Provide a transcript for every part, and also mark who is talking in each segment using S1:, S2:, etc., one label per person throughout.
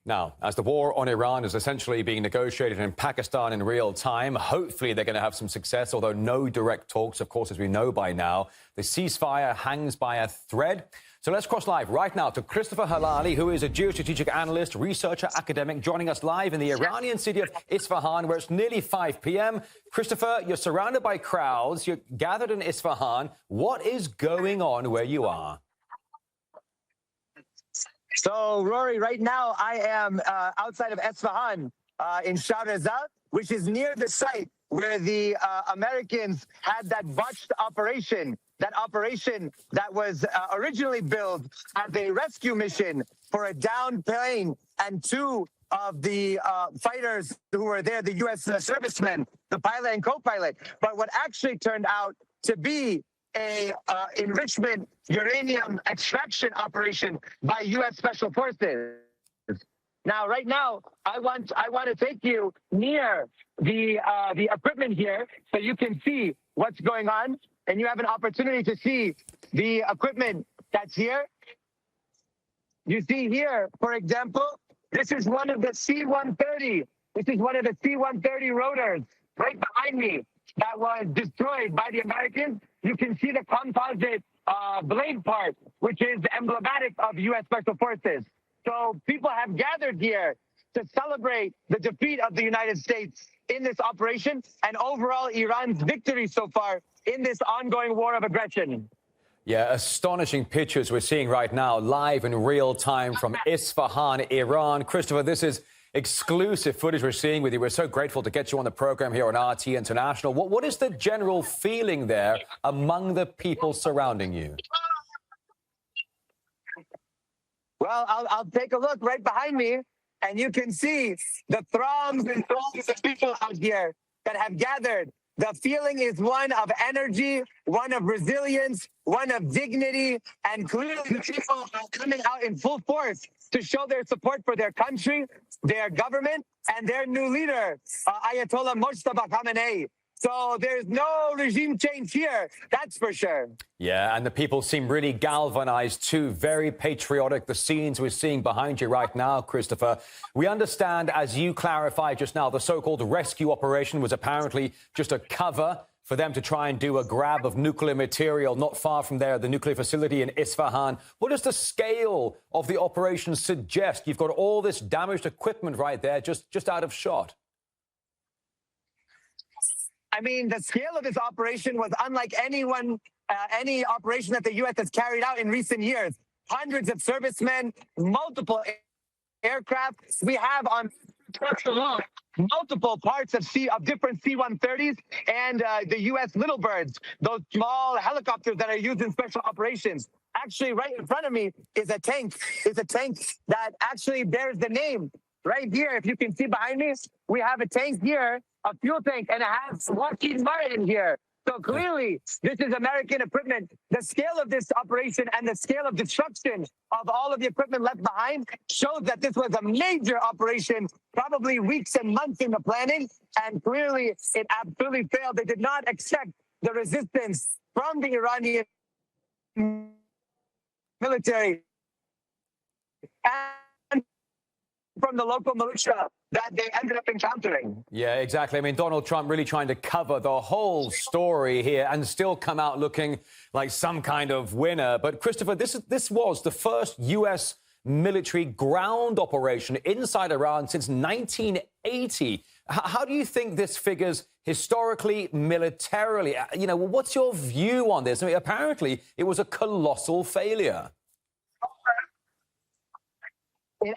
S1: Now, as the war on Iran is essentially being negotiated in Pakistan in real time, hopefully they're going to have some success, although no direct talks, of course, as we know by now. The ceasefire hangs by a thread. So let's cross live right now to Christopher Helali, who is a geostrategic analyst, researcher, academic, joining us live in the Iranian city of Isfahan, where it's nearly 5 p.m. Christopher, you're surrounded by crowds. You're gathered in Isfahan. What is going on where you are?
S2: So, Rory, right now I am outside of Isfahan in Shahrazad, which is near the site where the Americans had that botched operation, that was originally billed as a rescue mission for a downed plane and two of the fighters who were there, the U.S. servicemen, the pilot and co-pilot. But what actually turned out to be a enrichment uranium extraction operation by U.S. Special Forces. Now, right now, I want to take you near the equipment here so you can see what's going on, and you have an opportunity to see the equipment that's here. You see here, for example, this is one of the C-130. This is one of the C-130 rotors right behind me that was destroyed by the Americans. You can see the composite blade part, which is emblematic of U.S. Special Forces. So people have gathered here to celebrate the defeat of the United States in this operation and overall Iran's victory so far in this ongoing war of aggression.
S1: Yeah, astonishing pictures we're seeing right now, live in real time from Isfahan, Iran. Christopher, this is exclusive footage we're seeing with you. We're so grateful to get you on the program here on RT International. What is the general feeling there among the people surrounding you?
S2: Well, I'll take a look right behind me, and you can see the throngs and throngs of people out here that have gathered. The feeling is one of energy, one of resilience, one of dignity, and clearly the people are coming out in full force to show their support for their country, their government, and their new leader, Ayatollah Mojtaba Khamenei. So there's no regime change here, that's for sure.
S1: Yeah, and the people seem really galvanized too, very patriotic. The scenes we're seeing behind you right now, Christopher. We understand, as you clarified just now, the so-called rescue operation was apparently just a cover for them to try and do a grab of nuclear material not far from there, the nuclear facility in Isfahan. What does the scale of the operation suggest? You've got all this damaged equipment right there, just out of shot.
S2: I mean, the scale of this operation was unlike any operation that the U.S. has carried out in recent years. Hundreds of servicemen, multiple aircraft. We have on trucks alone multiple parts of different C-130s and the U.S. Little Birds, those small helicopters that are used in special operations. Actually, right in front of me is a tank. It's a tank that actually bears the name. Right here, if you can see behind me, we have a tank here, a fuel tank, and it has Lockheed Martin here. So clearly, this is American equipment. The scale of this operation and the scale of destruction of all of the equipment left behind shows that this was a major operation, probably weeks and months in the planning, and clearly it absolutely failed. They did not accept the resistance from the Iranian military and from the local militia that they ended up encountering.
S1: Yeah, exactly. I mean, Donald Trump really trying to cover the whole story here and still come out looking like some kind of winner. But, Christopher, this was the first U.S. military ground operation inside Iran since 1980. How do you think this figures historically, militarily? You know, what's your view on this? I mean, apparently it was a colossal failure.
S2: It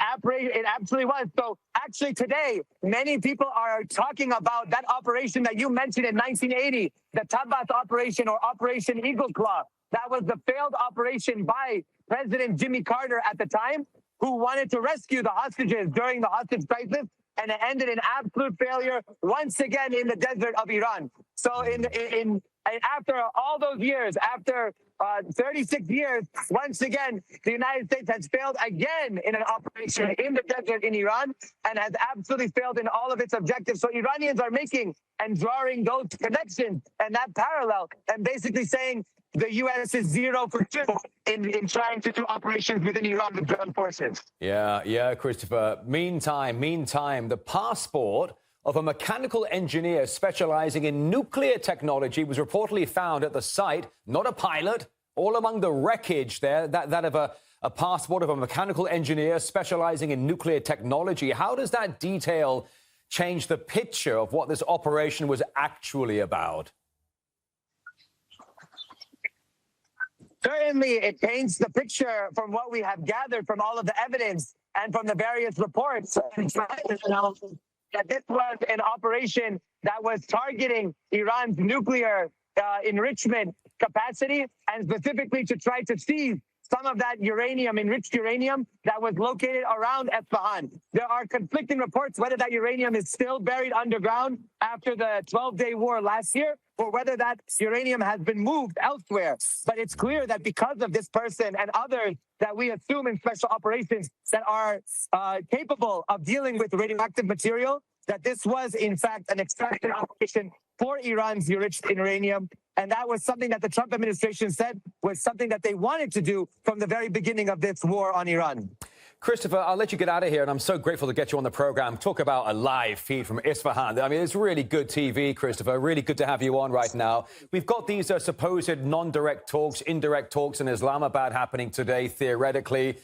S2: absolutely was. So actually today, many people are talking about that operation that you mentioned in 1980, the Tabbas operation or Operation Eagle Claw. That was the failed operation by President Jimmy Carter at the time, who wanted to rescue the hostages during the hostage crisis, and it ended in absolute failure once again in the desert of Iran. So after all those years, after 36 years, once again, the United States has failed again in an operation in the desert in Iran and has absolutely failed in all of its objectives. So Iranians are making and drawing those connections and that parallel and basically saying the U.S. is 0 for 2 in trying to do operations within Iran with ground forces.
S1: Yeah, Christopher. Meantime, the passport of a mechanical engineer specializing in nuclear technology was reportedly found at the site, not a pilot, all among the wreckage there, that of a passport of a mechanical engineer specializing in nuclear technology. How does that detail change the picture of what this operation was actually about?
S2: Certainly, it paints the picture from what we have gathered from all of the evidence and from the various reports that this was an operation that was targeting Iran's nuclear enrichment capacity, and specifically to try to seize some of that uranium, enriched uranium, that was located around Esfahan. There are conflicting reports whether that uranium is still buried underground after the 12-day war last year, or whether that uranium has been moved elsewhere. But it's clear that because of this person and others that we assume in special operations that are capable of dealing with radioactive material, that this was, in fact, an extraction operation for Iran's enriched uranium. And that was something that the Trump administration said was something that they wanted to do from the very beginning of this war on Iran.
S1: Christopher, I'll let you get out of here, and I'm so grateful to get you on the program. Talk about a live feed from Isfahan. I mean, it's really good TV, Christopher. Really good to have you on right now. We've got these supposed non-direct talks, indirect talks in Islamabad happening today, theoretically.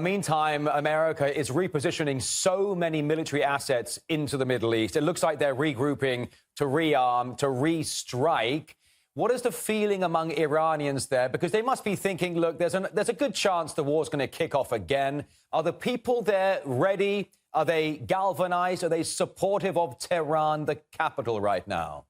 S1: Meantime, America is repositioning so many military assets into the Middle East. It looks like they're regrouping to rearm, to restrike. What is the feeling among Iranians there? Because they must be thinking, look, there's a good chance the war's going to kick off again. Are the people there ready? Are they galvanized? Are they supportive of Tehran, the capital, right now?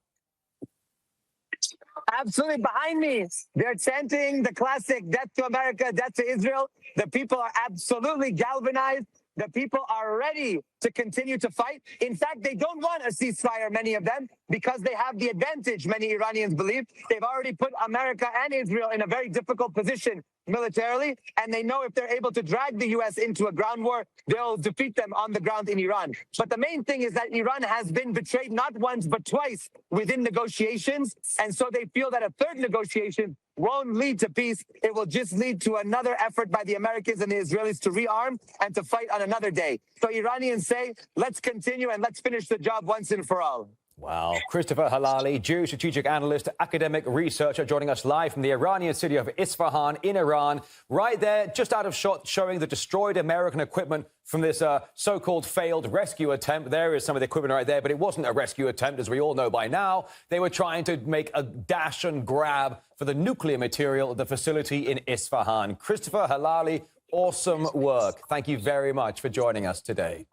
S2: Absolutely. Behind me, they're chanting the classic death to America, death to Israel. The people are absolutely galvanized. The people are ready to continue to fight. In fact, they don't want a ceasefire, many of them, because they have the advantage, many Iranians believe. They've already put America and Israel in a very difficult position militarily, and they know if they're able to drag the U.S. into a ground war, they'll defeat them on the ground in Iran. But the main thing is that Iran has been betrayed not once but twice within negotiations, and so they feel that a third negotiation won't lead to peace. It will just lead to another effort by the Americans and the Israelis to rearm and to fight on another day. So Iranians say, let's continue and let's finish the job once and for all.
S1: Wow. Christopher Helali, geostrategic analyst, academic researcher, joining us live from the Iranian city of Isfahan in Iran. Right there, just out of shot, showing the destroyed American equipment from this so-called failed rescue attempt. There is some of the equipment right there, but it wasn't a rescue attempt, as we all know by now. They were trying to make a dash and grab for the nuclear material at the facility in Isfahan. Christopher Helali, awesome work. Thank you very much for joining us today.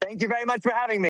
S2: Thank you very much for having me.